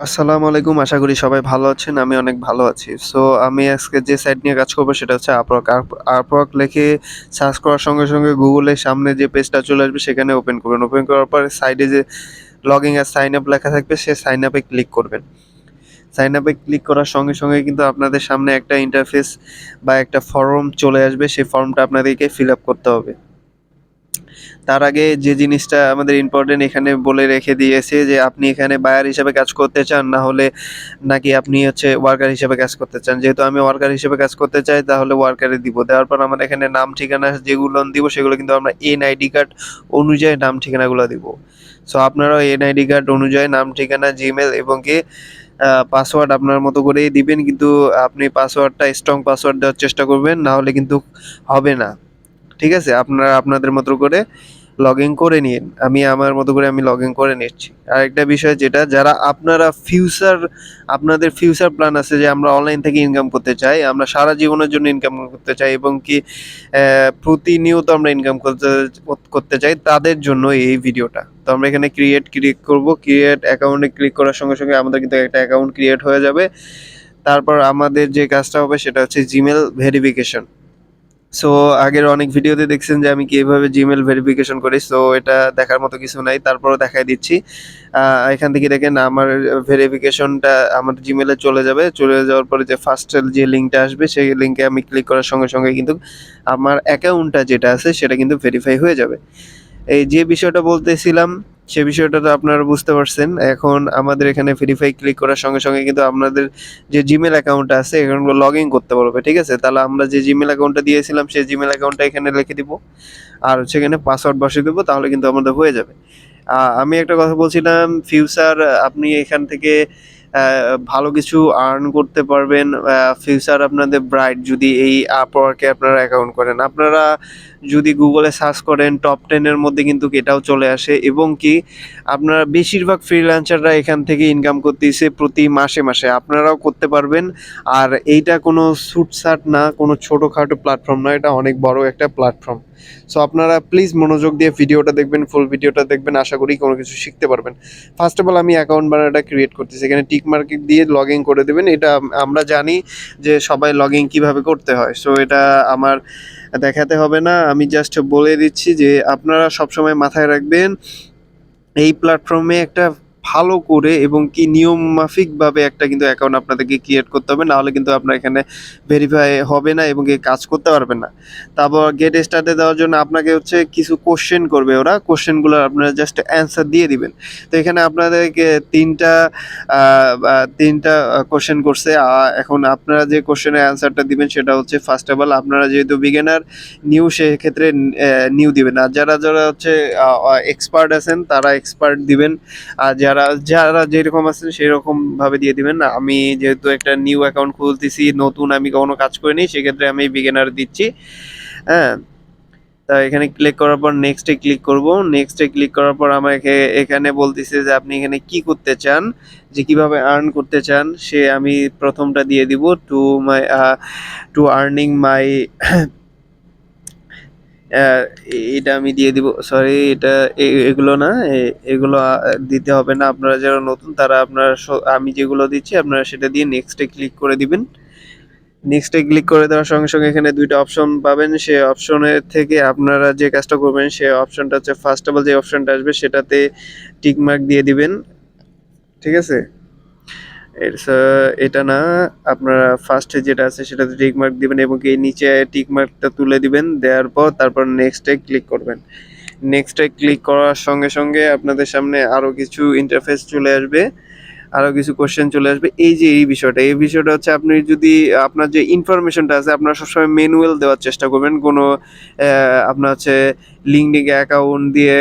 আসসালামু আলাইকুম। আশা করি সবাই ভালো আছেন। আমি অনেক ভালো আছি। সো আমি আজকে যে সাইট নিয়ে কাজ করব সেটা হচ্ছে Upwork। Upwork লিখে সার্চ করার সঙ্গে Google এর সামনে যে পেজটা চলে আসবে সেখানে ওপেন করবেন। ওপেন করার পর সাইডে যে লগইন আর সাইন আপ লেখা থাকবে সে সাইন আপে ক্লিক করবেন। সাইন আপে ক্লিক করার সঙ্গে কিন্তু আপনাদের সামনে একটা ইন্টারফেস বা একটা ফর্ম চলে আসবে। সেই ফর্মটা আপনাদেরকে ফিল আপ করতে হবে। তার আগে যে জিনিসটা আমাদের ইম্পর্টেন্ট এখানে বলে রেখে দিয়েছে যে আপনি এখানে বায়ার হিসেবে কাজ করতে চান না হলে নাকি আপনি হচ্ছে ওয়ার্কার হিসেবে কাজ করতে চান। যেহেতু আমি ওয়ার্কার হিসেবে কাজ করতে চাই তাহলে ওয়ার্কারে দিব। দেওয়ার পর আমরা এখানে নাম ঠিকানা যেগুলো দিব সেগুলো কিন্তু আমরা এনআইডি কার্ড অনুযায়ী নাম ঠিকানাগুলো দিব। সো আপনারাও এনআইডি কার্ড অনুযায়ী নাম ঠিকানা জিমেল এবং কি পাসওয়ার্ড আপনার মতো করেই দিবেন, কিন্তু আপনি পাসওয়ার্ডটা স্ট্রং পাসওয়ার্ড দেওয়ার চেষ্টা করবেন, না হলে কিন্তু হবে না। ঠিক আছে? আপনারা আপনাদের মতো করে লগ ইন করে নিন। আমি আমার মতো করে আমি লগ ইন করে নিচ্ছি। আরেকটা বিষয় যেটা, যারা আপনারা আপনাদের ফিউচার প্ল্যান আছে যে আমরা অনলাইন থেকে ইনকাম করতে চাই, আমরা সারা জীবনের জন্য ইনকাম করতে চাই এবং কি প্রতিনিয়ত আমরা ইনকাম করতে চাই, তাদের জন্য এই ভিডিওটা। তো আমরা এখানে ক্লিক করব। ক্রিয়েট অ্যাকাউন্টে ক্লিক করার সঙ্গে আমাদের কিন্তু একটা অ্যাকাউন্ট ক্রিয়েট হয়ে যাবে। তারপর আমাদের যে কাজটা হবে সেটা হচ্ছে জিমেইল ভেরিফিকেশন। সো আগের অনেক ভিডিওতে দেখছেন যে আমি কিভাবে জিমেল ভেরিফিকেশন করি। সো এটা দেখার মতো কিছু নাই, তারপরও দেখাই দিচ্ছি। এখান থেকে দেখেন আমার ভেরিফিকেশনটা আমার জিমেলে চলে যাবে। চলে যাওয়ার পরে যে ফার্স্টের যে লিঙ্কটা আসবে সেই লিঙ্কে আমি ক্লিক করার সঙ্গে কিন্তু আমার অ্যাকাউন্টটা যেটা আছে সেটা কিন্তু ভেরিফাই হয়ে যাবে। এই যে বিষয়টা বলতেছিলাম সে বিষয়টা তো আপনারা বুঝতে পারছেন। এখন আমাদের এখানে ভেরিফাই ক্লিক করার সঙ্গে কিন্তু আপনাদের যে জিমেল অ্যাকাউন্টটা আছে এখানে লগ ইন করতে বলবে। ঠিক আছে? তাহলে আমরা যে জিমেল অ্যাকাউন্টটা দিয়েছিলাম সেই জিমেল অ্যাকাউন্টটা এখানে লিখে দিব। আর হচ্ছে এখানে পাসওয়ার্ড বসিয়ে দেবো, তাহলে কিন্তু আমাদের হয়ে যাবে। আমি একটা কথা বলছিলাম, আপনি এখান থেকে ভালো কিছু আর্ন করতে পারবেন। ফিউচার আপনাদের ব্রাইট যদি এই আপওয়ার্কে আপনারা অ্যাকাউন্ট করেন। আপনারা যদি গুগলে সার্চ করেন টপ 10 এর মধ্যে কিন্তু এটাও চলে আসে এবং কি আপনারা বেশিরভাগ ফ্রিল্যান্সাররা এখান থেকে ইনকাম করতেছে প্রতি মাসে। আপনারাও করতে পারবেন। আর এইটা কোনো ছুটছাট না, কোনো ছোটোখাটো প্ল্যাটফর্ম না, এটা অনেক বড় একটা প্ল্যাটফর্ম। সো আপনারা প্লিজ মনোযোগ দিয়ে ভিডিওটা দেখবেন, ফুল ভিডিওটা দেখবেন, আশা করি কোনো কিছু শিখতে পারবেন। ফার্স্ট অফ অল আমি অ্যাকাউন্ট বানানোটা ক্রিয়েট করতেছি। এখানে টিক মার্ক দিয়ে লগ ইন করে দেবেন। এটা আমরা জানি যে সবাই লগ ইন কীভাবে করতে হয়। সো এটা আমার দেখাতে হবে না, আমি জাস্ট বলে দিচ্ছি যে আপনারা সবসময় মাথায় রাখবেন এই প্ল্যাটফর্মে একটা ভালো করে এবং কি নিয়ম মাফিকভাবে একটা কিন্তু অ্যাকাউন্ট আপনাদেরকে ক্রিয়েট করতে হবে, নাহলে কিন্তু আপনার এখানে ভেরিফাই হবে না এবং কি কাজ করতে পারবেন না। তারপর গেট স্টার্টে দেওয়ার জন্য আপনাকে হচ্ছে কিছু কোশ্চেন করবে ওরা, কোশ্চেনগুলো আপনারা জাস্ট অ্যান্সার দিয়ে দিবেন। তো এখানে আপনাদেরকে তিনটা কোশ্চেন করছে। এখন আপনারা যে কোশ্চেনের অ্যান্সারটা দিবেন সেটা হচ্ছে ফার্স্ট অফ অল আপনারা যেহেতু বিগিনার, নিউ সেক্ষেত্রে নিউ দিবেন। আর যারা হচ্ছে এক্সপার্ট আছেন তারা এক্সপার্ট দিবেন। আর যারা যেরকম আছেন সেরকমভাবে দিয়ে দিবেন। আমি যেহেতু একটা নিউ অ্যাকাউন্ট খুলতেছি, নতুন, আমি কখনো কাজ করিনি, সেক্ষেত্রে আমি বিগিনার দিচ্ছি। হ্যাঁ, তা এখানে ক্লিক করার পর নেক্সটে ক্লিক করব। নেক্সটে ক্লিক করার পর আমাকে এখানে বলতেছে যে আপনি এখানে কি করতে চান, যে কিভাবে আর্ন করতে চান, সে আমি প্রথমটা দিয়ে দিব টু আর্নিং মাই এটা আমি দিয়ে দিব। সরি, এটা এগুলো না, এগুলো দিতে হবে না। আপনারা যারা নতুন তারা আমি যেগুলো দিচ্ছি আপনারা সেটা দিয়ে নেক্সটে ক্লিক করে দিবেন। নেক্সটে ক্লিক করে দেওয়ার সঙ্গে এখানে দুইটা অপশন পাবেন। সে অপশনের থেকে আপনারা যে কাজটা করবেন সে অপশনটা হচ্ছে ফার্স্ট অফ অল যে অপশনটা আসবে সেটাতে টিক মার্ক দিয়ে দিবেন। ঠিক আছে? এটা না, আপনারা ফার্স্টে যেটা আছে সেটাতে টিক মার্ক দিবেন এবং এই নিচে টিক মার্কটা তুলে দিবেন। দেওয়ার পর তারপর নেক্সটে ক্লিক করবেন। নেক্সটে ক্লিক করার সঙ্গে আপনাদের সামনে আরও কিছু ইন্টারফেস চলে আসবে, আরও কিছু কোশ্চেন চলে আসবে। এই বিষয়টা হচ্ছে আপনি যদি আপনার যে ইনফরমেশনটা আছে আপনারা সবসময় ম্যানুয়াল দেওয়ার চেষ্টা করবেন। কোনো আপনার হচ্ছে লিঙ্কডিন অ্যাকাউন্ট দিয়ে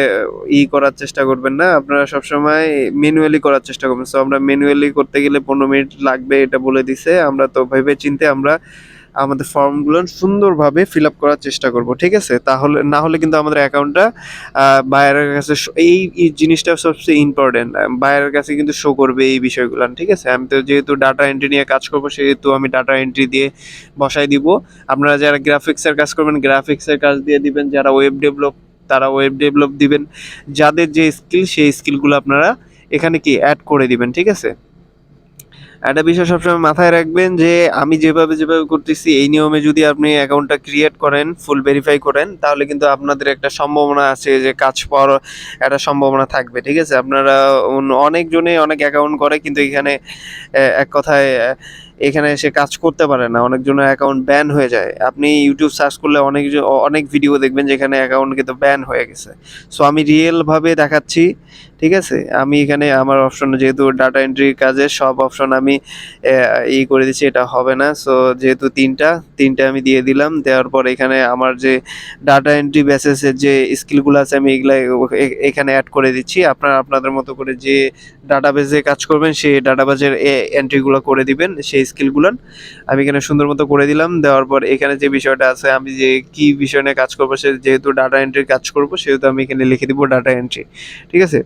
করার চেষ্টা করবেন না। আপনারা সবসময় ম্যানুয়ালি করার চেষ্টা করবেন। সো আমরা ম্যানুয়ালি করতে গেলে 15 মিনিট লাগবে, এটা বলে দিছে। আমরা তো ভেবে চিন্তে আমরা আমাদের ফর্মগুলো সুন্দরভাবে ফিল আপ করার চেষ্টা করব। ঠিক আছে? তাহলে না হলে কিন্তু আমাদের অ্যাকাউন্টটা বায়ারের কাছে এই জিনিসটা সবচেয়ে ইম্পর্টেন্ট। বায়ারের কাছে কিন্তু শো করবে এই বিষয়গুলো। ঠিক আছে? আমি তো যেহেতু ডাটা এন্ট্রি নিয়ে কাজ করবো সেহেতু আমি ডাটা এন্ট্রি দিয়ে বসাই দিব। আপনারা যারা গ্রাফিক্সের কাজ করবেন গ্রাফিক্সের কাজ দিয়ে দিবেন, যারা ওয়েব ডেভেলপ তারা ওয়েব ডেভেলপ দিবেন। যাদের যে স্কিল সেই স্কিলগুলো আপনারা এখানে কি অ্যাড করে দিবেন। ঠিক আছে? একটা বিষয় সবসময় মাথায় রাখবেন যে আমি যেভাবে করতেছি এই নিয়মে যদি আপনি অ্যাকাউন্টটা ক্রিয়েট করেন, ফুল ভেরিফাই করেন, তাহলে কিন্তু আপনাদের একটা সম্ভাবনা আছে যে কাজ পাওয়ার একটা সম্ভাবনা থাকবে। ঠিক আছে? আপনারা অনেকজনে অনেক অ্যাকাউন্ট করে কিন্তু এখানে এক কথায় এখানে এসে কাজ করতে পারে না। অনেকজনের অ্যাকাউন্ট ব্যান হয়ে যায়। আপনি YouTube সার্চ করলে অনেক ভিডিও দেখবেন যেখানে অ্যাকাউন্ট কিন্তু ব্যান হয়ে গেছে। সো আমি রিয়েল ভাবে দেখাচ্ছি। ঠিক আছে? আমি এখানে আমার অপশন যেহেতু ডাটা এন্ট্রির কাজে সব অপশন আমি করে দিচ্ছি, এটা হবে না। সো যেহেতু ৩টা আমি দিয়ে দিলাম। দেওয়ার পর এখানে আমার যে ডাটা এন্ট্রি বেসিসের যে স্কিলগুলো আছে আমি এগুলা এখানে এড করে দিচ্ছি। আপনারা আপনাদের মতো করে যে ডাটাবেজে কাজ করবেন সেই ডাটাবেজের এন্ট্রিগুলো করে দিবেন, সেই স্কিলগুলো আমি এখানে সুন্দর মতো করে দিলাম। দেওয়ার পর এখানে যে বিষয়টা আছে আমি যে কি বিষয় নিয়ে কাজ করবো, সে যেহেতু ডাটা এন্ট্রির কাজ করবো সেহেতু আমি এখানে লিখে দিব ডাটা এন্ট্রি। ঠিক আছে?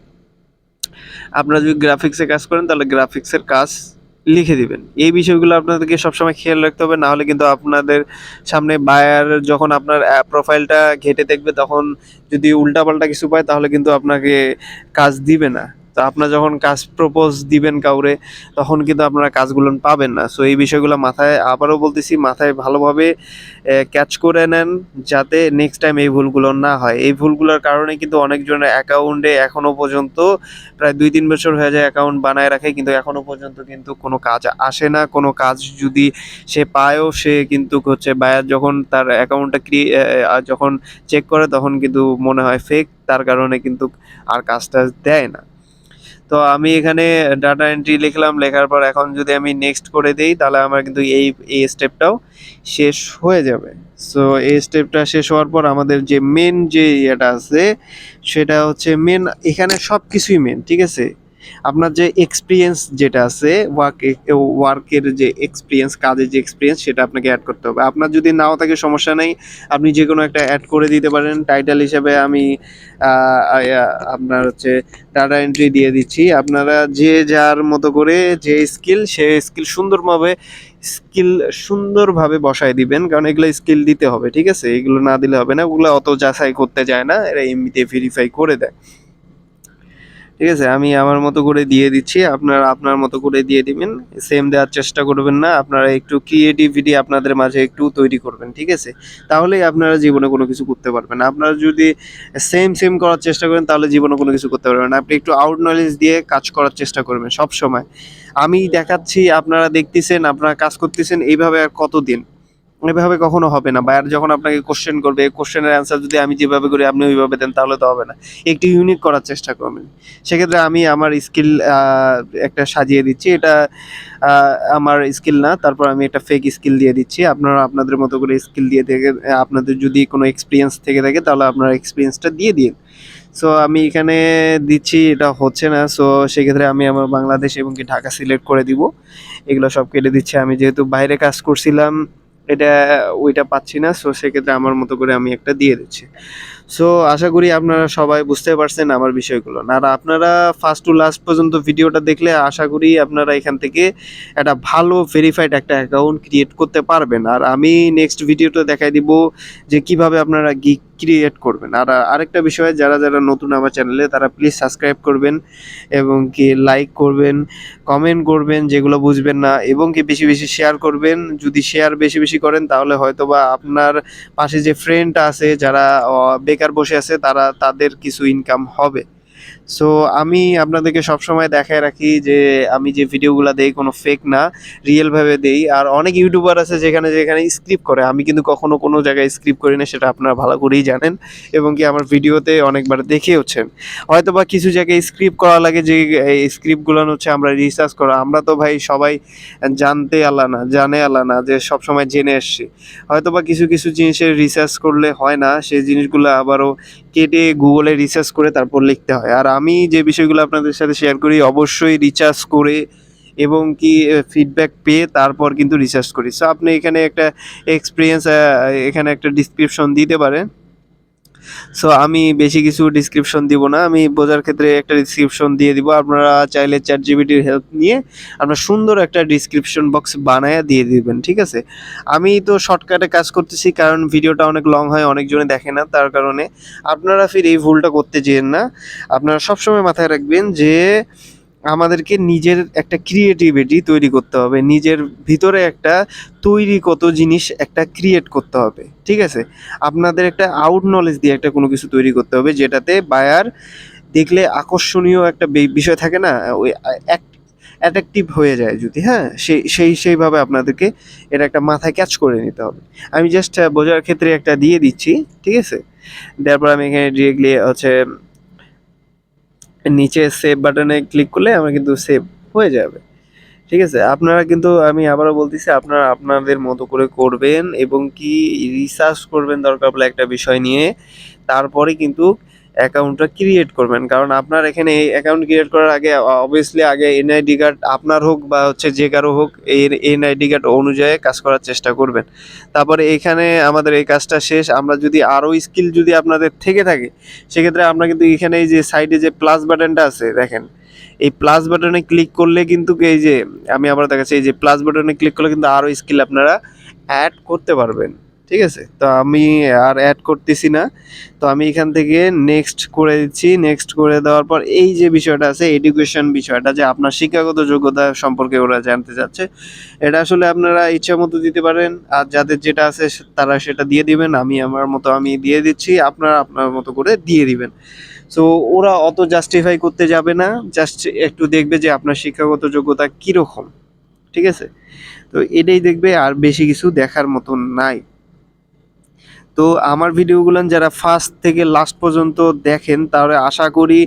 আপনারা যদি গ্রাফিক্সে কাজ করেন তাহলে গ্রাফিক্সের কাজ লিখে দিবেন। এই বিষয়গুলো আপনাদেরকে সবসময় খেয়াল রাখতে হবে, না হলে কিন্তু আপনাদের সামনে বায়ার যখন আপনার প্রোফাইলটা ঘেঁটে দেখবে তখন যদি উল্টাপাল্টা কিছু পায় তাহলে কিন্তু আপনাকে কাজ দিবে না। তো আপনারা যখন কাজ প্রপোজ দিবেন কাউরে তখন কিন্তু আপনারা কাজগুলো পাবেন না। সো এই বিষয়গুলো মাথায়, আবারও বলতেছি, মাথায় ভালোভাবে ক্যাচ করে নেন যাতে নেক্সট টাইম এই ভুলগুলো না হয়। এই ভুলগুলোর কারণে কিন্তু অনেকজনের অ্যাকাউন্টে এখনো পর্যন্ত প্রায় ২-৩ বছর হয়ে যায় অ্যাকাউন্ট বানায় রাখে কিন্তু এখনো পর্যন্ত কিন্তু কোনো কাজ আসে না। কোনো কাজ যদি সে পায়ও সে কিন্তু হচ্ছে বায়ার যখন তার অ্যাকাউন্টটা যখন চেক করে তখন কিন্তু মনে হয় ফেক, তার কারণে কিন্তু আর কাজটা দেয় না। তো আমি এখানে ডাটা এন্ট্রি লিখলাম, লেখার পর এখন যদি আমি নেক্সট করে দেই তাহলে আমার কিন্তু এই স্টেপটাও শেষ হয়ে যাবে। সো এই স্টেপটা শেষ হওয়ার পর আমাদের যে মেন যে ইয়েটা আছে সেটা হচ্ছে মেন, এখানে সব কিছুই মেন। ঠিক আছে? আপনার যে এক্সপিরিয়েন্স যেটা আছে ওয়ার্কের যে এক্সপিরিয়েন্স, কাজের যে এক্সপিরিয়েন্স সেটা আপনাকে অ্যাড করতে হবে। আপনার যদি নাও থাকে সমস্যা নেই, আপনি যে কোনো একটা অ্যাড করে দিতে পারেন। টাইটেল হিসেবে আমি আপনার হচ্ছে ডাটা এন্ট্রি দিয়ে দিচ্ছি। আপনারা যে যার মতো করে যে স্কিল সে সুন্দরভাবে বসায় দিবেন, কারণ এগুলো স্কিল দিতে হবে। ঠিক আছে? এগুলো না দিলে হবে না, ওগুলো অত যাচাই করতে যায় না, এরা এমনিতে ভেরিফাই করে দেয়। ঠিক আছে? আমি আমার মতো করে দিয়ে দিচ্ছি, আপনারা আপনার মতো করে দিয়ে দিবেন। সেম দেওয়ার চেষ্টা করবেন না, আপনারা একটু ক্রিয়েটিভিটি আপনাদের মাঝে একটু তৈরি করবেন। ঠিক আছে? তাহলেই আপনারা জীবনে কোনো কিছু করতে পারবেন। আপনারা যদি সেম করার চেষ্টা করেন তাহলে জীবনে কোনো কিছু করতে পারবেন না। আপনি একটু আউট নলেজ দিয়ে কাজ করার চেষ্টা করবেন সবসময়। আমি দেখাচ্ছি, আপনারা দেখতেছেন, আপনারা কাজ করতেছেন, এইভাবে আর কতদিন? এভাবে কখনো হবে না। বায়ার যখন আপনাকে কোশ্চেন করবে, কোশ্চেনের অ্যান্সার যদি আমি যেভাবে করি আপনি ওইভাবে দেন তাহলে তো হবে না। একটু ইউনিক করার চেষ্টা করবেন। সেক্ষেত্রে আমি আমার স্কিল একটা সাজিয়ে দিচ্ছি। এটা আমার স্কিল না। তারপর আমি একটা ফেক স্কিল দিয়ে দিচ্ছি। আপনারা আপনাদের মতো করে স্কিল দিয়ে থেকে আপনাদের যদি কোনো এক্সপেরিয়েন্স থেকে থাকে তাহলে আপনারা এক্সপেরিয়েন্সটা দিয়ে দিন। সো আমি এখানে দিচ্ছি, এটা হচ্ছে না। সো সেক্ষেত্রে আমি আমার বাংলাদেশ এবং কি ঢাকা সিলেক্ট করে দিব। এগুলো সব কেটে দিচ্ছি। আমি যেহেতু বাইরে কাজ করছিলাম এটা ওইটা পাচ্ছি না। সো সেক্ষেত্রে আমার মতো করে আমি একটা দিয়ে দিচ্ছি। সো আশা করি আপনারা সবাই বুঝতে পারছেন আমার বিষয়গুলো। আর আপনারা ফার্স্ট টু লাস্ট পর্যন্ত ভিডিওটা দেখলে আশা করি আপনারা এখান থেকে একটা ভালো ভেরিফাইড একটা অ্যাকাউন্ট ক্রিয়েট করতে পারবেন। আর আমি নেক্সট ভিডিওতে দেখাই দিব যে কিভাবে আপনারা গিগ ক্রিয়েট করবেন। আর আরেকটা বিষয়, যারা নতুন আমার চ্যানেলে তারা প্লিজ সাবস্ক্রাইব করবেন এবং কি লাইক করবেন, কমেন্ট করবেন যেগুলো বুঝবেন না, এবং কি বেশি শেয়ার করবেন। যদি শেয়ার বেশি করেন তাহলে হয়তোবা আপনার পাশে যে ফ্রেন্ড আছে যারা বেকার বসে আছে তাদের কিছু ইনকাম হবে। সো আমি আপনাদেরকে সবসময় দেখায় রাখি যে আমি যে ভিডিওগুলো দেই কোনো ফেক না, রিয়েলভাবে দেই। আর অনেক ইউটিউবার আছে যেখানে স্ক্রিপ্ট করে, আমি কিন্তু কখনো কোনো জায়গায় স্ক্রিপ্ট করি না, সেটা আপনারা ভালো করেই জানেন এবং কি আমার ভিডিওতে অনেকবার দেখেওছেন। হয়তোবা কিছু জায়গায় স্ক্রিপ্ট করা লাগে, যে এই স্ক্রিপ্টগুলো হচ্ছে আমরা রিসার্চ করা। আমরা তো ভাই সবাই জানে আল্লাহ না যে সবসময় জেনে এসছি। হয়তোবা কিছু জিনিসের রিসার্চ করলে হয় না, সেই জিনিসগুলো আবারও কেটে গুগলে রিসার্চ করে তারপর লিখতে হয়। আর আমি যে বিষয়গুলো আপনাদের সাথে শেয়ার করি অবশ্যই রিসার্চ করে এবং কি ফিডব্যাক পেয়ে তারপর কিন্তু রিসার্চ করি। সো আপনি এখানে একটা এক্সপিরিয়েন্স এখানে একটা ডিসক্রিপশন দিতে পারেন। সো আমি বেশি কিছু ডিসক্রিপশন দিব না, আমি বোঝার ক্ষেত্রে একটা ডিসক্রিপশন দিয়ে দিব। আপনারা চাইলে চ্যাটজিপিটির হেল্প নিয়ে আপনারা সুন্দর একটা ডিসক্রিপশন বক্স বানায় দিয়ে দিবেন। ঠিক আছে? আমি তো শর্টকাটে কাজ করতেছি কারণ ভিডিওটা অনেক লং হয়, অনেকজনে দেখে না, তার কারণে আপনারা ফির এই ভুলটা করতে যেন না। আপনারা সবসময় মাথায় রাখবেন যে আমাদেরকে নিজের একটা ক্রিয়েটিভিটি তৈরি করতে হবে, নিজের ভিতরে একটা তৈরিগত জিনিস একটা ক্রিয়েট করতে হবে, ঠিক আছে? আপনাদের একটা আউট নলেজ দিয়ে একটা কোনো কিছু তৈরি করতে হবে যেটাতে বায়ার দেখলে আকর্ষণীয় একটা বিষয় থাকে না, ওই অ্যাট্রাকটিভ হয়ে যায় যদি, হ্যাঁ, সেইভাবে আপনাদেরকে এটা একটা মাথায় ক্যাচ করে নিতে হবে। আমি জাস্ট বোঝার ক্ষেত্রে একটা দিয়ে দিচ্ছি, ঠিক আছে? তারপর আমি এখানে ডিরেক্টলি হচ্ছে নিচে সেভ বাটনে ক্লিক করলে আমার কিন্তু সেভ হয়ে যাবে, ঠিক আছে? আপনারা কিন্তু, আমি আবারও বলতেছি, আপনারা আপনাদের মতো করে করবেন এবং কি রিসার্চ করবেন দরকার পড়লে একটা বিষয় নিয়ে, তারপরে কিন্তু অ্যাকাউন্টটা ক্রিয়েট করবেন। কারণ আপনার এখানে এই অ্যাকাউন্ট ক্রিয়েট করার আগে অবভিয়াসলি আগে এনআইডি কার্ড আপনার হোক বা হচ্ছে যে কারো হোক, এই এনআইডি কার্ড অনুযায়ী কাজ করার চেষ্টা করবেন। তারপরে এখানে আমাদের এই কাজটা শেষ। আমরা যদি আরও স্কিল যদি আপনাদের থেকে থাকে, সেক্ষেত্রে আমরা কিন্তু এখানে এই যে সাইডে যে প্লাস বাটনটা আছে দেখেন, এই প্লাস বাটনে ক্লিক করলে কিন্তু এই যে আমি আবার দেখাচ্ছি, এই যে প্লাস বাটনে ক্লিক করলে কিন্তু আরও স্কিল আপনারা অ্যাড করতে পারবেন, ঠিক আছে? তো আমি আর অ্যাড করতেছি না, তো আমি এখান থেকে নেক্সট করে দিচ্ছি। নেক্সট করে দেওয়ার পর এই যে বিষয়টা আছে এডুকেশন বিষয়টা, যে আপনার শিক্ষাগত যোগ্যতা সম্পর্কে ওরা জানতে চাচ্ছে, এটা আসলে আপনারা ইচ্ছা মতো দিতে পারেন, আর যাদের যেটা আছে তারা সেটা দিয়ে দিবেন। আমি আমার মতো আমি দিয়ে দিচ্ছি, আপনারা আপনার মতো করে দিয়ে দিবেন। সো ওরা অত জাস্টিফাই করতে যাবে না, জাস্ট একটু দেখবে যে আপনার শিক্ষাগত যোগ্যতা কীরকম, ঠিক আছে? তো এটাই দেখবে, আর বেশি কিছু দেখার মতন নাই। তো আমার ভিডিওগুলো যারা ফার্স্ট থেকে লাস্ট পর্যন্ত দেখেন, তাহলে আশা করি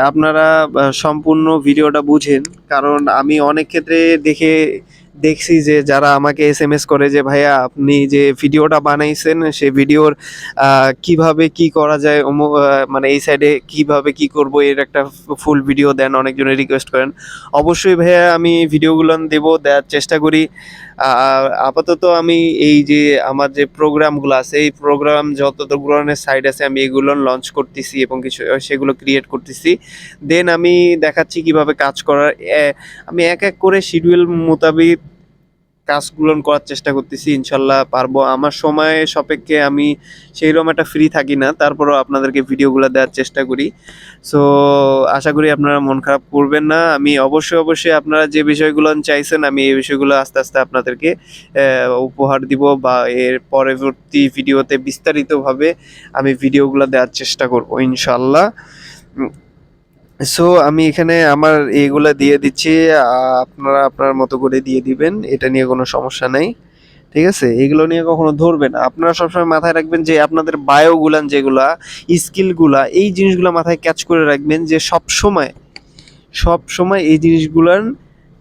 আপনারা সম্পূর্ণ ভিডিওটা বুঝেন। কারণ আমি অনেক ক্ষেত্রে দেখছি যে যারা আমাকে এসএমএস করে যে ভাইয়া আপনি যে ভিডিওটা বানাইছেন সে ভিডিওর কিভাবে কি করা যায়, মানে এই সাইডে কিভাবে কি করব এর একটা ফুল ভিডিও দেন, অনেকজনে রিকোয়েস্ট করেন। অবশ্যই ভাইয়া আমি ভিডিওগুলো দেওয়ার চেষ্টা করি। আপাতত আমি এই যে আমার যে প্রোগ্রামগুলো আছে, এই প্রোগ্রাম যত ধরনের সাইট আছে আমি এগুলো লঞ্চ করতেছি এবং কিছু সেগুলো ক্রিয়েট করতেছি। দেন আমি দেখাচ্ছি কিভাবে কাজ করার। আমি এক এক করে শিডিউল মোতাবেক কাজগুলো করার চেষ্টা করতেছি, ইনশাল্লাহ পারবো। আমার সময় সাপেক্ষে আমি সেইরকম একটা ফ্রি থাকি না, তারপরেও আপনাদেরকে ভিডিওগুলো দেওয়ার চেষ্টা করি। সো আশা করি আপনারা মন খারাপ করবেন না। আমি অবশ্যই আপনারা যে বিষয়গুলো চাইছেন আমি এই বিষয়গুলো আস্তে আস্তে আপনাদেরকে উপহার দিব, বা এর পরবর্তী ভিডিওতে বিস্তারিতভাবে আমি ভিডিওগুলো দেওয়ার চেষ্টা করব ইনশাল্লাহ। সো আমি এখানে আমার এইগুলা দিয়ে দিচ্ছি, আপনারা আপনার মতো করে দিয়ে দিবেন, এটা নিয়ে কোনো সমস্যা নেই, ঠিক আছে? এগুলো নিয়ে কখনো ধরবেন না। আপনারা সবসময় মাথায় রাখবেন যে আপনাদের বায়োগুলান যেগুলা, স্কিলগুলা, এই জিনিসগুলো মাথায় ক্যাচ করে রাখবেন, যে সবসময় এই জিনিসগুলার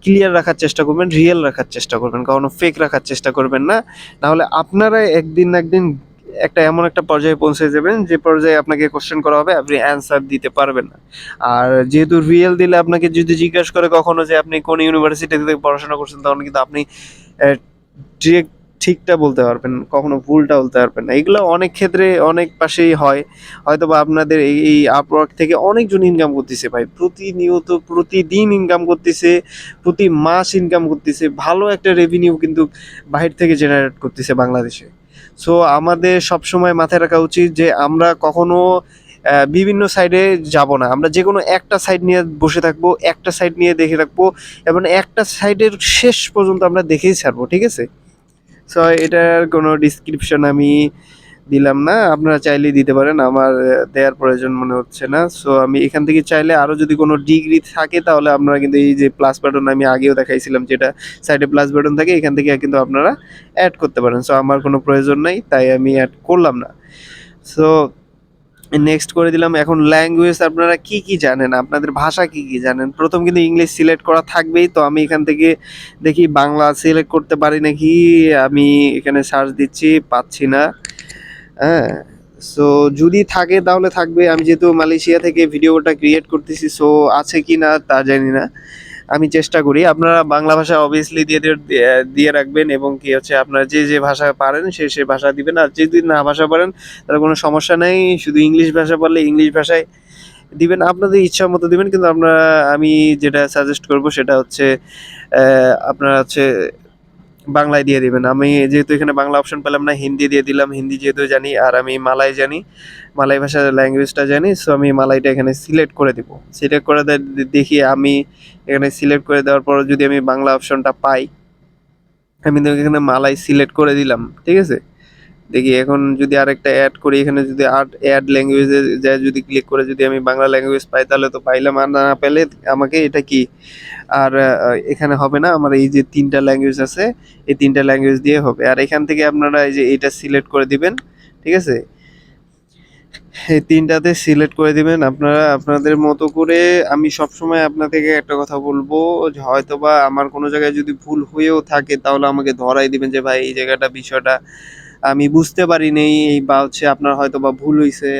ক্লিয়ার রাখার চেষ্টা করবেন, রিয়েল রাখার চেষ্টা করবেন, কখনো ফেক রাখার চেষ্টা করবেন না। নাহলে আপনারা একদিন না একদিন একটা এমন একটা পর্যায়ে পৌঁছে যাবেন যে পর্যায়ে আপনাকে কোশ্চেন করা হবে, আপনি অ্যান্সার দিতে পারবেন না। আর যেহেতু রিয়েল দিলে আপনাকে যদি জিজ্ঞাসা করে কখনো যে আপনি কোন ইউনিভার্সিটিতে পড়াশোনা করছেন, তখন কিন্তু আপনি ডিরেক্ট ঠিকটা বলতে পারবেন, কখনো ভুলটা বলতে পারবেন না। এগুলো অনেক ক্ষেত্রে অনেক পাশেই হয়। হয়তোবা আপনাদের এই আপওয়ার্ক থেকে অনেকজন ইনকাম করতেছে ভাই, প্রতিনিয়ত প্রতিদিন ইনকাম করতেছে, প্রতি মাস ইনকাম করতেছে, ভালো একটা রেভিনিউ কিন্তু বাহির থেকে জেনারেট করতেছে বাংলাদেশে। সো আমাদের সবসময় মাথায় রাখা উচিত যে আমরা কখনো বিভিন্ন সাইডে যাব না, আমরা যে কোনো একটা সাইড নিয়ে বসে থাকবো, একটা সাইড নিয়ে দেখে রাখবো এবং একটা সাইডের শেষ পর্যন্ত আমরা দেখেই ছাড়বো, ঠিক আছে? সো এটার কোনো ডিসক্রিপশন আমি দিলাম না, আপনারা চাইলেই দিতে পারেন, আমার দেওয়ার প্রয়োজন মনে হচ্ছে না। সো আমি এখান থেকে চাইলে আরও যদি কোনো ডিগ্রি থাকে তাহলে আপনারা কিন্তু এই যে প্লাস বাটন আমি আগেও দেখাইছিলাম, যেটা সাইডে প্লাস বাটন থাকে, এখান থেকে কিন্তু আপনারা অ্যাড করতে পারেন। সো আমার কোনো প্রয়োজন নাই, তাই আমি অ্যাড করলাম না। সো নেক্সট করে দিলাম। এখন ল্যাঙ্গুয়েজ আপনারা কি কি জানেন, আপনাদের ভাষা কি কি জানেন? প্রথম কিন্তু ইংলিশ সিলেক্ট করা থাকবেই, তো আমি এখান থেকে দেখি বাংলা সিলেক্ট করতে পারি নাকি। আমি এখানে সার্চ দিচ্ছি, পাচ্ছি না। হ্যাঁ, সো যদি থাকে তাহলে থাকবে। আমি যেহেতু মালয়েশিয়া থেকে ভিডিওটা ক্রিয়েট করতেছি, সো আছে কি না তা জানি না। আমি চেষ্টা করি। আপনারা বাংলা ভাষা অবভিয়াসলি দিয়ে রাখবেন এবং কি হচ্ছে আপনারা যে ভাষা পারেন সে ভাষা দিবেন। আর যদি না ভাষা পারেন তাহলে কোনো সমস্যা নাই। শুধু ইংলিশ ভাষা পারলে ইংলিশ ভাষায় দিবেন। আপনাদের ইচ্ছা মতো দিবেন। কিন্তু আমি যেটা সাজেস্ট করব সেটা হচ্ছে আপনারা হচ্ছে বাংলায় দিয়ে দিবেন। আমি যেহেতু এখানে বাংলা অপশন পেলাম না, হিন্দি দিয়ে দিলাম। হিন্দি যেহেতু জানি আর আমি মালয় জানি, মালয় ভাষার ল্যাঙ্গুয়েজটা জানি, সো আমি মালাইটা এখানে সিলেক্ট করে দিব। সিলেক্ট করে দেখি আমি এখানে সিলেক্ট করে দেওয়ার পর যদি আমি বাংলা অপশনটা পাই, আমি তো এখানে মালাই সিলেক্ট করে দিলাম, ঠিক আছে? দেখি এখন যদি আরেকটা অ্যাড করি, এখানে যদি অ্যাড ল্যাঙ্গুয়েজে যায় যদি ক্লিক করে যদি আমি বাংলা ল্যাঙ্গুয়েজ পাই তাহলে তো পাইলাম, আর না পেলে আমাকে এটা কি আর এখানে হবে না। আমার এই যে ৩ টা ল্যাঙ্গুয়েজ আছে, এই ৩ টা ল্যাঙ্গুয়েজ দিয়ে হবে। আর এখান থেকে আপনারা এই যে এটা সিলেক্ট করে দিবেন, ঠিক আছে? এই ৩ টাতে সিলেক্ট করে দিবেন আপনারা আপনাদের মতো করে। আমি সবসময় আপনাদেরকে একটা কথা বলবো যে হয়তোবা আমার কোনো জায়গায় যদি ভুল হয়েও থাকে তাহলে আমাকে ধরাই দিবেন যে ভাই এই জায়গাটা বিষয়টা আমি বুঝতে পারিনি, বা হচ্ছে আপনার হয়তোবা ভুল হইছে,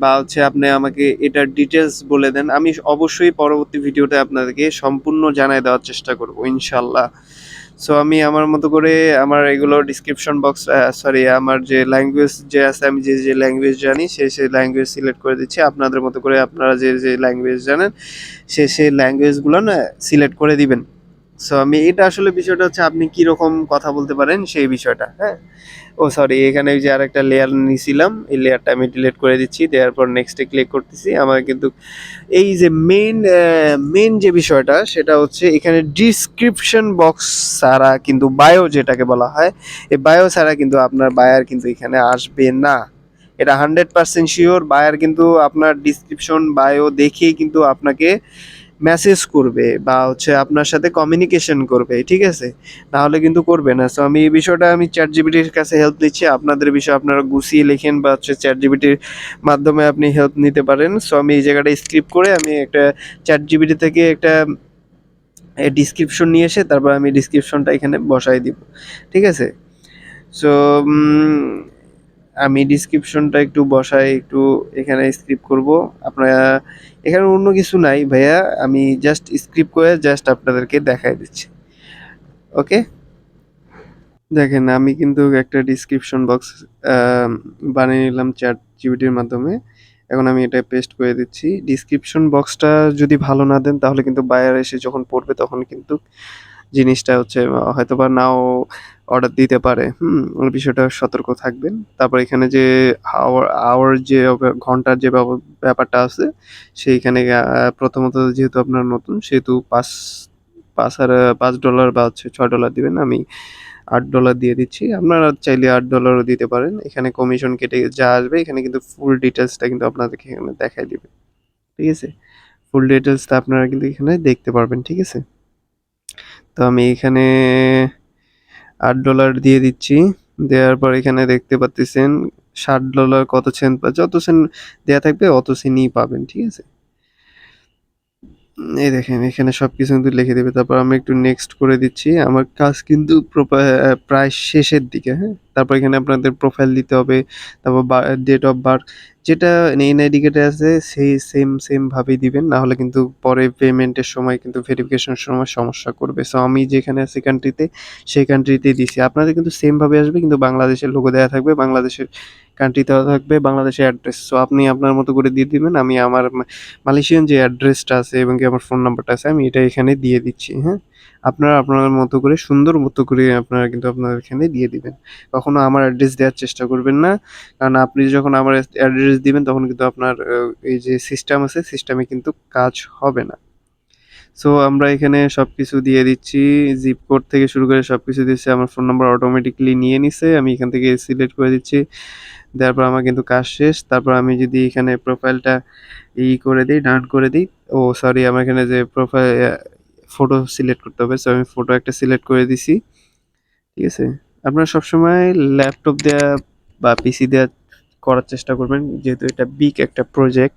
বা হচ্ছে আপনি আমাকে এটার ডিটেইলস বলে দেন। আমি অবশ্যই পরবর্তী ভিডিওতে আপনাদেরকে সম্পূর্ণ জানায় দেওয়ার চেষ্টা করব ইনশাআল্লাহ। সো আমি আমার মতো করে আমার এগুলো ডেসক্রিপশন বক্স, সরি আমার যে ল্যাঙ্গুয়েজ যে আছে, আমি যে ল্যাঙ্গুয়েজ জানি সেই ল্যাঙ্গুয়েজ সিলেক্ট করে দিচ্ছি। আপনাদের মতো করে আপনারা যে ল্যাঙ্গুয়েজ জানেন সেই ল্যাঙ্গুয়েজগুলো না সিলেক্ট করে দিবেন। সো আমি এটা আসলে বিষয়টা হচ্ছে আপনি কিরকম কথা বলতে পারেন সেই বিষয়টা, হ্যাঁ? ও সরি, এখানে ওই যে আরেকটা লেয়ার নিয়েছিলাম, এই লেয়ারটা আমি ডিলিট করে দিচ্ছি। দেওয়ার পর নেক্সটে ক্লিক করতেছি। আমার কিন্তু এই যে মেইন যে বিষয়টা সেটা হচ্ছে এখানে ডিসক্রিপশন বক্স ছাড়া কিন্তু বায়ো যেটাকে বলা হয়, এই বায়ো ছাড়া কিন্তু আপনার বায়ার কিন্তু এখানে আসবে না। এটা 100% শিওর। বায়ার কিন্তু আপনার ডিসক্রিপশন বায়ো দেখেই কিন্তু আপনাকে মেসেজ করবে বা হচ্ছে আপনার সাথে কমিউনিকেশন করবে, ঠিক আছে? নাহলে কিন্তু করবে না। সো আমি এই বিষয়টা আমি চ্যাট জিপিটির কাছে হেল্প নিচ্ছি। আপনাদের বিষয় আপনারা গুছিয়ে লেখেন বা হচ্ছে চ্যাট জিপিটির মাধ্যমে আপনি হেল্প নিতে পারেন। সো আমি এই জায়গাটা স্ক্রিপ্ট করে আমি একটা চ্যাট জিপিটি থেকে একটা ডিসক্রিপশন নিয়ে এসে তারপর আমি ডিসক্রিপশনটা এখানে বসাই দিব, ঠিক আছে? সো আমি ডিসক্রিপশনটা একটু বসাই, একটু এখানে স্ক্রিপ্ট করব। আপনারা এখানে অন্য কিছু নাই ভাইয়া, আমি জাস্ট স্ক্রিপ্ট করে জাস্ট আপনাদেরকে দেখাই দিচ্ছি। ওকে, দেখেন আমি কিন্তু একটা ডিসক্রিপশন বক্স বানিয়ে নিলাম চ্যাট জিপিটির মাধ্যমে। এখন আমি এটা পেস্ট করে দিচ্ছি। ডিসক্রিপশন বক্সটা যদি ভালো না দেন তাহলে কিন্তু বায়ার এসে যখন পড়বে তখন কিন্তু জিনিসটা হচ্ছে হয়তোবা নাও অর্ডার দিতে পারে। ওই বিষয়টা সতর্ক থাকবেন। তারপর এখানে যে আওয়ার যে ঘন্টার যে ব্যাপারটা আছে সেইখানে প্রথমত যেহেতু আপনার নতুন সেহেতু $5 বা হচ্ছে $6 দিবেন। আমি $8 দিয়ে দিচ্ছি। আপনারা চাইলে $8 দিতে পারেন। এখানে কমিশন কেটে যা আসবে এখানে কিন্তু ফুল ডিটেইলসটা কিন্তু আপনাদেরকে এখানে দেখাই দিবে। ঠিক আছে? ফুল ডিটেইলসটা আপনারা কিন্তু এখানে দেখতে পারবেন। ঠিক আছে? তো আমি এখানে $8 দিয়ে দিচ্ছি। দেওয়ার পর এখানে দেখতে পারতেছেন $60 কত সেন্ট বা যত সেন্ট দেয়া থাকবে অত সেন্টই পাবেন। ঠিক আছে? এই দেখেন এখানে সবকিছু কিন্তু লিখে দিবে। তারপর আমি একটু নেক্সট করে দিচ্ছি। আমার কাজ কিন্তু প্রায় শেষের দিকে, হ্যাঁ? তারপর এখানে আপনাদের প্রোফাইল দিতে হবে। তারপর ডেট অফ বার্থ যেটা এনআইডি কার্ডে আছে সেই সেম ভাবেই দিবেন। না হলে কিন্তু পরে পেমেন্টের সময় কিন্তু ভেরিফিকেশনের সময় সমস্যা করবে। সো আমি যেখানে আছি কান্ট্রিতে সেই কান্ট্রিতেই দিছি। আপনাদের কিন্তু সেম ভাবে আসবে কিন্তু বাংলাদেশের লোগো দেয়া থাকবে, বাংলাদেশের কান্ট্রি দেওয়া থাকবে, বাংলাদেশের অ্যাড্রেস। সো আপনি আপনার মতো করে দিয়ে দিবেন। আমি আমার মালয়েশিয়ান যে অ্যাড্রেসটা আছে এবং কি আমার ফোন নাম্বারটা আছে আমি এটা এখানে দিয়ে দিচ্ছি, হ্যাঁ? আপনারা আপনার মতো করে সুন্দর মতো করে আপনারা কিন্তু আপনার এখানে দিয়ে দিবেন। কখনো আমার অ্যাড্রেস দেওয়ার চেষ্টা করবেন না। কারণ আপনি যখন আমার অ্যাড্রেস দিবেন তখন কিন্তু আপনার এই যে সিস্টেম আছে সিস্টেমে কিন্তু কাজ হবে না। সো আমরা এখানে সবকিছু দিয়ে দিচ্ছি। জিপ কোড থেকে শুরু করে সবকিছু দিচ্ছি। আমার ফোন নাম্বার অটোমেটিক্যালি নিয়ে নিছে। আমি এখান থেকে সিলেক্ট করে দিচ্ছি। দেওয়ার পর আমার কিন্তু কাজ শেষ। তারপর আমি যদি এখানে প্রোফাইলটা করে দেই, ডান করে দেই। ও সরি, আমার এখানে যে ফটো সিলেক্ট করতে হবে। সো আমি ফটো একটা সিলেক্ট করে দিছি। ঠিক আছে? আপনারা সবসময় ল্যাপটপ দেয়া বা পিসি দেয়া করার চেষ্টা করবেন। যেহেতু এটা বিগ একটা প্রজেক্ট,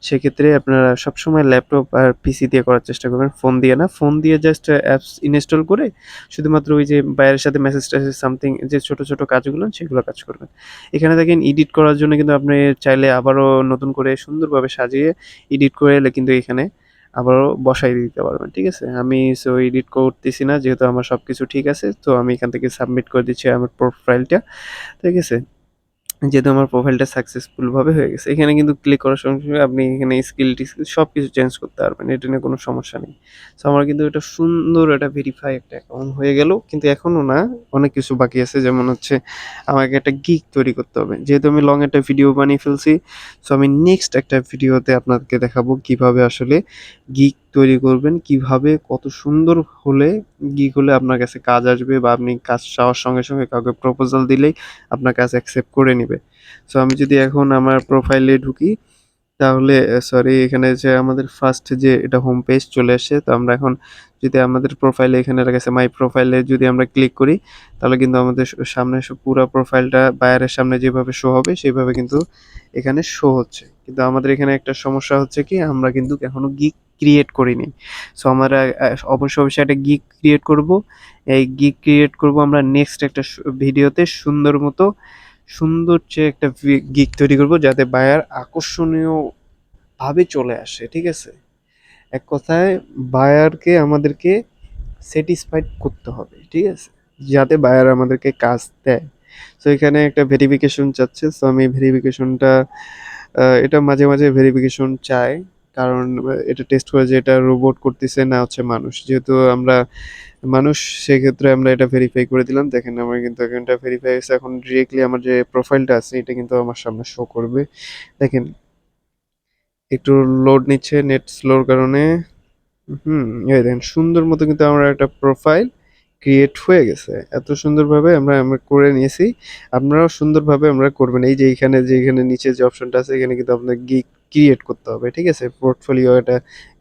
সেক্ষেত্রে আপনারা সবসময় ল্যাপটপ আর পিসি দিয়ে করার চেষ্টা করবেন। ফোন দিয়ে না। ফোন দিয়ে জাস্ট অ্যাপস ইনস্টল করে শুধুমাত্র ওই যে বাইরের সাথে মেসেজ-টেসেজ সামথিং যে ছোট কাজগুলো সেগুলো কাজ করবেন। এখানে দেখেন এডিট করার জন্য কিন্তু আপনি চাইলে আবারও নতুন করে সুন্দরভাবে সাজিয়ে এডিট করে কিন্তু এখানে আবারও বসায় দিতে পারবেন। ঠিক আছে? আমি সো এডিট করতেছি না যেহেতু আমার সবকিছু ঠিক আছে। তো আমি এখান থেকে সাবমিট করে দিচ্ছি আমার প্রোফাইলটা। ঠিক আছে? যেহেতু আমার প্রোফাইলটা সাকসেসফুল ভাবে হয়ে গেছে, এখানে কিন্তু ক্লিক করার সঙ্গে সঙ্গে আপনি এখানে স্কিল টিস্কিল সব কিছু চেঞ্জ করতে পারবেন, এটা নিয়ে কোনো সমস্যা নেই। সো আমার কিন্তু এটা সুন্দর একটা ভেরিফাই একটা অ্যাকাউন্ট হয়ে গেল, কিন্তু এখনও না, অনেক কিছু বাকি আছে। যেমন হচ্ছে আমাকে একটা গিগ তৈরি করতে হবে, যেহেতু আমি লং একটা ভিডিও বানিয়ে ফেলছি। সো আমি নেক্সট একটা ভিডিওতে আপনাদেরকে দেখাবো কিভাবে আসলে গিগ তৈরি করবেন, কিভাবে কত সুন্দর হলে গিগ হলে আপনার কাছে কাজ আসবে, বা আপনি কাজ চাওয়ার সঙ্গে সঙ্গে কাউকে প্রপোজাল দিলেই আপনার কাজ অ্যাকসেপ্ট করে নিবে। সো আমি যদি এখন আমার প্রোফাইলে ঢুকি, তাহলে সরি, এখানে যে আমাদের ফার্স্ট যে এটা হোম পেজ চলে আসে। তো আমরা এখন যদি আমাদের প্রোফাইলে এখানে গেছে মাই প্রোফাইলে যদি আমরা ক্লিক করি, তাহলে কিন্তু আমাদের সামনে পুরো প্রোফাইলটা বায়ারের সামনে যেভাবে শো হবে সেইভাবে কিন্তু এখানে শো হচ্ছে। কিন্তু আমাদের এখানে একটা সমস্যা হচ্ছে কি, আমরা কিন্তু এখনো গিগ ক্রিয়েট করিনি। সো আমরা অবশ্যই অবশ্যই একটা গিগ ক্রিয়েট করব। এই গিগ ক্রিয়েট করব আমরা নেক্সট একটা ভিডিওতে সুন্দর মতো, সুন্দর চেয়ে একটা গিগ তৈরি করব, যাতে বায়ার আকর্ষণীয় ভাবে চলে আসে, ঠিক আছে? এক কথায় বায়ারকে আমাদেরকে স্যাটিসফাইড করতে হবে, ঠিক আছে? যাতে বায়ার আমাদেরকে কাজ দেয়। সো এখানে একটা ভেরিফিকেশন চাচ্ছে। সো আমি ভেরিফিকেশনটা, এটা মাঝে মাঝে ভেরিফিকেশন চায়, কারণ এটা টেস্ট করে যে এটা রোবট করতেছে না হচ্ছে মানুষ। যেহেতু আমরা মানুষ, সেক্ষেত্রে আমরা এটা ভেরিফাই করে দিলাম। দেখেন আমার কিন্তু অ্যাকাউন্টটা ভেরিফাই হয়েছে। এখন ডিরেক্টলি আমার যে প্রোফাইলটা আছে এটা কিন্তু আমার সামনে শো করবে। দেখেন, একটু লোড নিচ্ছে নেট স্লোর কারণে। হুম, এই দেখেন সুন্দর মতো কিন্তু আমার একটা প্রোফাইল ক্রিয়েট হয়ে গেছে। এত সুন্দরভাবে আমরা আমরা করে নিয়েছি। আপনারাও সুন্দরভাবে আমরা করবেন। এই যে এখানে যে এখানে নিচে যে অপশনটা আছে, এখানে কিন্তু আপনার গিগ ক্রিয়েট করতে হবে, ঠিক আছে? পোর্টফোলিও এটা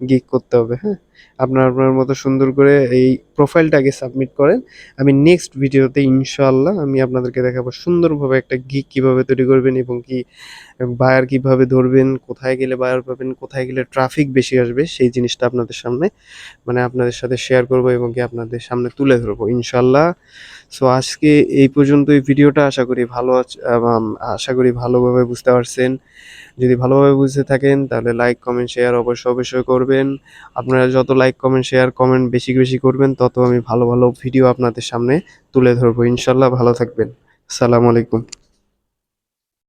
গিগ করতে হবে, হ্যাঁ? আপনার আপনার মতো সুন্দর করে এই প্রোফাইলটাকে সাবমিট করেন। আমি নেক্সট ভিডিওতে ইনশাআল্লাহ আমি আপনাদেরকে দেখাবো সুন্দরভাবে একটা গিগ কিভাবে তৈরি করবেন, এবং কি বায়ার কিভাবে ধরবেন, কোথায় গেলে বায়ার পাবেন, কোথায় গেলে ট্রাফিক বেশি আসবে, সেই জিনিসটা আপনাদের সামনে, মানে আপনাদের সাথে শেয়ার করব, এবং কি আপনাদের সামনে তুলে ধরবো ইনশাল্লাহ। সো আজকে এই পর্যন্তই ভিডিওটা। আশা করি ভালো আশা করি ভালোভাবে বুঝতে পারছেন। যদি ভালোভাবে বুঝতে থাকেন তাহলে লাইক কমেন্ট শেয়ার অবশ্যই অবশ্যই করবেন। আপনারা যত লাইক কমেন্ট শেয়ার কমেন্ট বেশি বেশি করবেন, তত আমি ভালো ভালো ভিডিও আপনাদের সামনে তুলে ধরবো ইনশাল্লাহ। ভালো থাকবেন। আসসালামু আলাইকুম।